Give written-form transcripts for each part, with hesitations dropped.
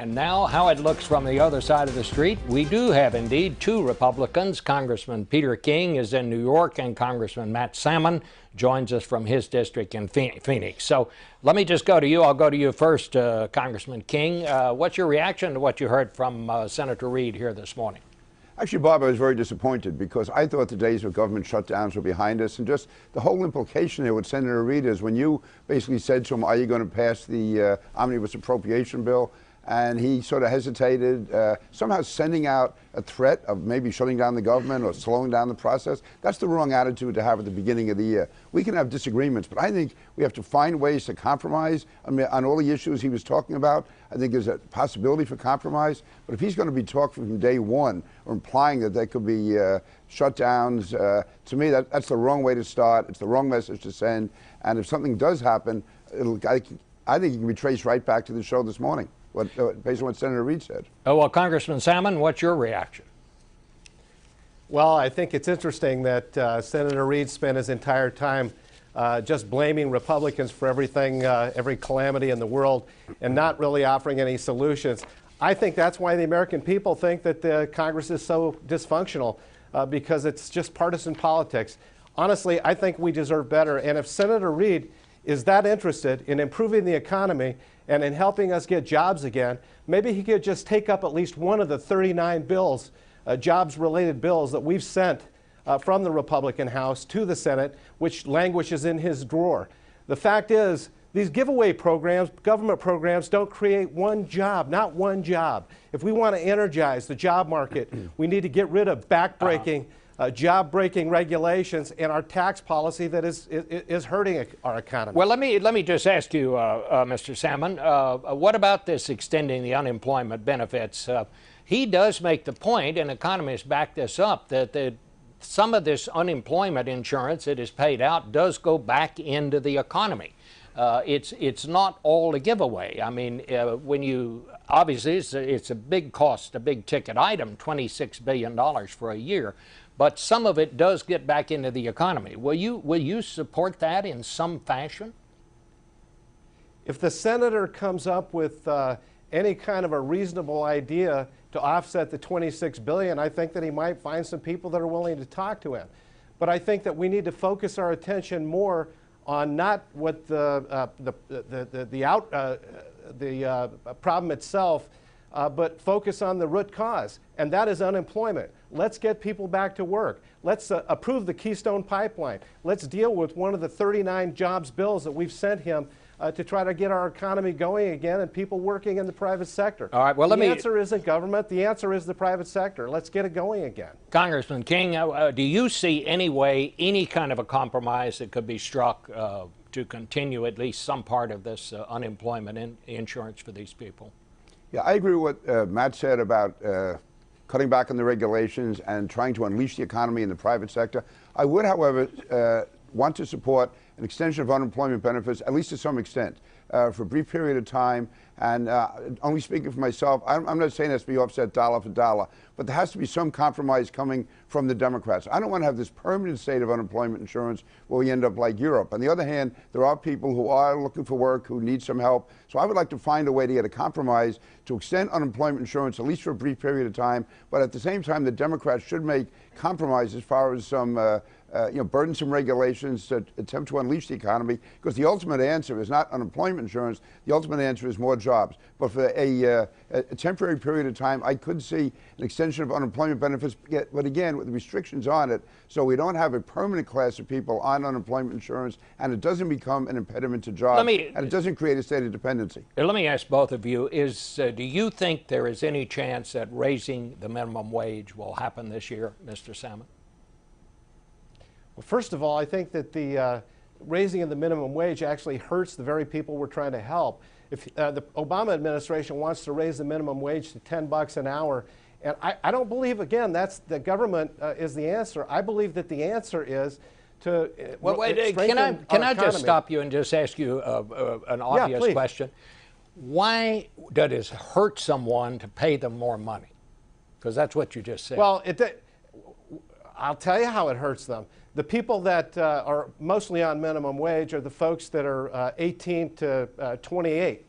And now, how it looks from the other side of the street. We do have, indeed, two Republicans. Congressman Peter King is in New York, and Congressman Matt Salmon joins us from his district in Phoenix. So let me just go to you. I'll go to you first, Congressman King. What's your reaction to what you heard from Senator Reid here this morning? Actually, Bob, I was very disappointed because I thought the days of government shutdowns were behind us, and just the whole implication there with Senator Reid is when you basically said to him, are you going to pass the omnibus appropriation bill? And he sort of hesitated, somehow sending out a threat of maybe shutting down the government or slowing down the process. That's the wrong attitude to have at the beginning of the year. We can have disagreements, but I think we have to find ways to compromise on all the issues he was talking about. I think there's a possibility for compromise, but if he's going to be talking from day one or implying that there could be shutdowns, to me that's the wrong way to start. It's the wrong message to send. And if something does happen, I think it can be traced right back to the show this morning. Based on what Senator Reid said. Oh, well, Congressman Salmon, what's your reaction? Well, I think it's interesting that Senator Reid spent his entire time just blaming Republicans for everything, every calamity in the world, and not really offering any solutions. I think that's why the American people think that the Congress is so dysfunctional, because it's just partisan politics. Honestly, I think we deserve better. And if Senator Reid is that interested in improving the economy and in helping us get jobs again, maybe he could just take up at least one of the 39 bills, jobs-related bills that we've sent from the Republican House to the Senate, which languishes in his drawer. The fact is, these giveaway programs, government programs, don't create one job, not one job. If we want to energize the job market, we need to get rid of backbreaking, job-breaking regulations and our tax policy that is hurting our economy. Well, let me just ask you, Mr. Salmon, what about this extending the unemployment benefits? He does make the point, and economists back this up, that some of this unemployment insurance that is paid out does go back into the economy. It's not all a giveaway. I mean, when you obviously it's a big cost, a big ticket item, $26 billion for a year. But some of it does get back into the economy. Will you support that in some fashion? If the senator comes up with any kind of a reasonable idea to offset the $26 billion, I think that he might find some people that are willing to talk to him. But I think that we need to focus our attention more on not what the problem itself, but focus on the root cause, and that is unemployment. Let's get people back to work. Let's approve the Keystone Pipeline. Let's deal with one of the 39 jobs bills that we've sent him to try to get our economy going again and people working in the private sector. All right, well, the answer isn't government. The answer is the private sector. Let's get it going again. Congressman King, do you see any way, any kind of a compromise that could be struck to continue at least some part of this unemployment insurance for these people? Yeah, I agree with what Matt said about cutting back on the regulations and trying to unleash the economy in the private sector. I would, however, want to support an extension of unemployment benefits, at least to some extent, for a brief period of time. And only speaking for myself, I'm not saying it has to be offset dollar for dollar, but there has to be some compromise coming from the Democrats. I don't want to have this permanent state of unemployment insurance where we end up like Europe. On the other hand, there are people who are looking for work, who need some help. So I would like to find a way to get a compromise to extend unemployment insurance, at least for a brief period of time. But at the same time, the Democrats should make compromise as far as some burdensome regulations to attempt to unleash the economy, because the ultimate answer is not unemployment insurance. The ultimate answer is more jobs. But for a temporary period of time, I could see an extension of unemployment benefits, but again, with restrictions on it, so we don't have a permanent class of people on unemployment insurance, and it doesn't become an impediment to jobs, and it doesn't create a state of dependency. Let me ask both of you, do you think there is any chance that raising the minimum wage will happen this year, Mr. Salmon? Well, first of all, I think that the raising of the minimum wage actually hurts the very people we're trying to help. If the Obama administration wants to raise the minimum wage to $10 an hour, and I don't believe, again, that's the government is the answer. I believe that the answer is to can I just stop you and just ask you an obvious question? Why does it hurt someone to pay them more money? Because that's what you just said. Well, I'll tell you how it hurts them. The people that are mostly on minimum wage are the folks that are 18 to 28.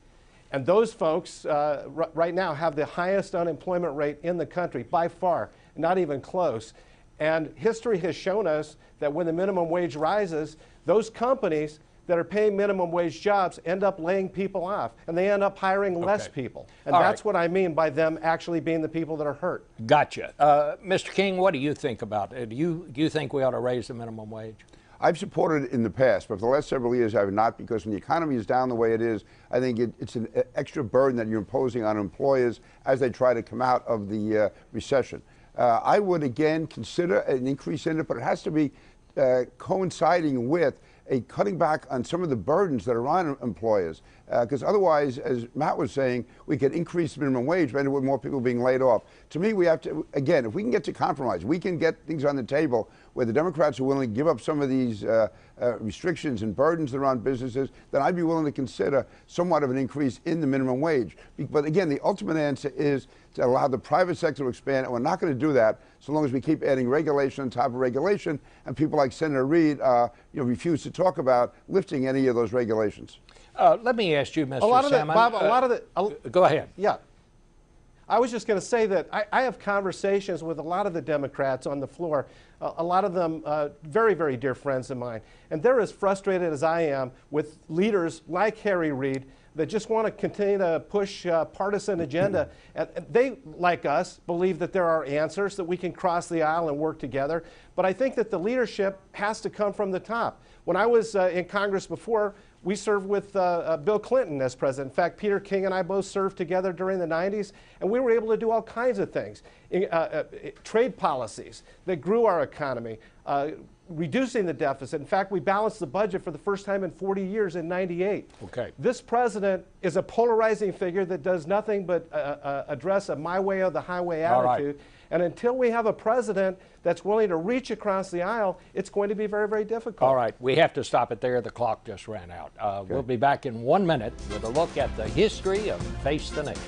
And those folks right now have the highest unemployment rate in the country by far, not even close. And history has shown us that when the minimum wage rises, those companies that are paying minimum wage jobs end up laying people off, and they end up hiring less people. And that's what I mean by them actually being the people that are hurt. Gotcha. Mr. King, what do you think about it? Do you think we ought to raise the minimum wage? I've supported it in the past, but for the last several years I have not, because when the economy is down the way it is, I think it's an extra burden that you're imposing on employers as they try to come out of the recession. I would again consider an increase in it, but it has to be coinciding with a cutting back on some of the burdens that are on employers. Because otherwise, as Matt was saying, we could increase minimum wage, but with more people being laid off. To me, we have to, again, if we can get to compromise, we can get things on the table where the Democrats are willing to give up some of these restrictions and burdens that are on businesses, then I'd be willing to consider somewhat of an increase in the minimum wage. But again, the ultimate answer is to allow the private sector to expand, and we're not going to do that so long as we keep adding regulation on top of regulation, and people like Senator Reid refuse to talk about lifting any of those regulations. Let me ask you, Mr. Salmon. Bob, a lot of the... Go ahead. Yeah. I was just going to say that I have conversations with a lot of the Democrats on the floor, a lot of them very, very dear friends of mine. And they're as frustrated as I am with leaders like Harry Reid that just want to continue to push partisan agenda. And they, like us, believe that there are answers, that we can cross the aisle and work together. But I think that the leadership has to come from the top. When I was in Congress before, we served with Bill Clinton as president. In fact, Peter King and I both served together during the 90s, and we were able to do all kinds of things. Trade policies that grew our economy, reducing the deficit. In fact, we balanced the budget for the first time in 40 years in '98. Okay. This president is a polarizing figure that does nothing but address a my way or the highway attitude. Right. And until we have a president that's willing to reach across the aisle, it's going to be very, very difficult. All right. We have to stop it there. The clock just ran out. We'll be back in 1 minute with a look at the history of Face the Nation.